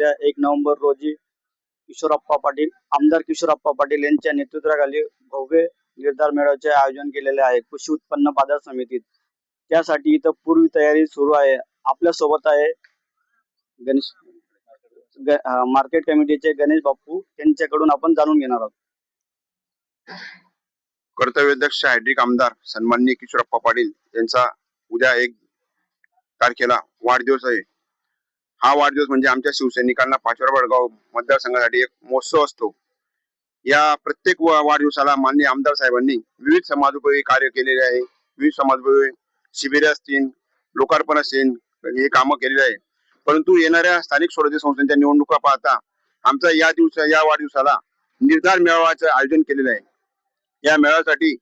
उद्या 1 नोव्हेंबर रोजी किशोरप्पा पाटील आमदार किशोरप्पा पाटील यांच्या नेतृत्वाखाली भव्य निर्धार मेळाव्याचे आयोजन केलेले आहे कृषी उत्पन्न बाजार समितीत। त्यासाठी इथं पूर्व तयारी सुरू आहे। आपल्या सोबत आहे गणेश मार्केट कमिटीचे गणेश बाप्पू, त्यांच्याकडून आपण जाणून घेणार आहोत। कर्तव्याध्यक्ष हायड्रिक आमदार सन्माननीय किशोरप्पा पाटील यांचा उद्या 1 तारखेला वाढदिवस आहे। हा वाढदिवस म्हणजे आमच्या शिवसैनिकांना पाचोरा वडगाव मतदारसंघासाठी एक महोत्सव असतो। या प्रत्येक वाढदिवसाला माननीय आमदार साहेबांनी विविध समाजोपयोगी कार्य केलेले आहे। विविध समाजोपयोगी शिबिरे असतील, लोकार्पण असेल, हे कामं केलेले आहे। परंतु येणाऱ्या स्थानिक स्वराज्य संस्थांच्या निवडणुका पाहता आमचा या वाढदिवसाला निर्धार मेळाव्याचं आयोजन केलेलं आहे। या मेळाव्यासाठी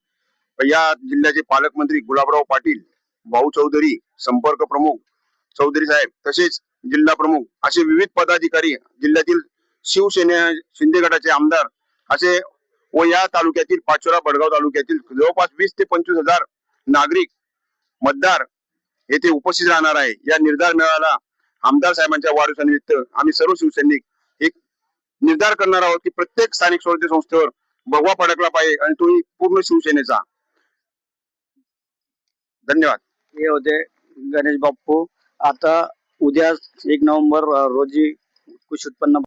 या जिल्ह्याचे पालकमंत्री गुलाबराव पाटील, भाऊ चौधरी, संपर्क प्रमुख चौधरी साहेब, तसेच जिल्हा प्रमुख असे विविध पदाधिकारी, जिल्ह्यातील शिवसेना शिंदे गटाचे आमदार असे व या तालुक्यातील पाचोरा बडगाव तालुक्यातील जवळपास 20 ते 25 हजार नागरिक मतदार येथे उपस्थित राहणार आहे। या निर्धार मेळाव्याला आमदार साहेबांच्या वाढदिवसानिमित्त आम्ही सर्व शिवसैनिक एक निर्धार करणार आहोत की प्रत्येक स्थानिक स्वराज्य संस्थेवर भगवा फडकला पाहिजे आणि तोही पूर्ण शिवसेनेचा। धन्यवाद। हे होते गणेश बाप्पू। आता उद्या 1 नोव्हेंबर रोजी कृषी उत्पन्न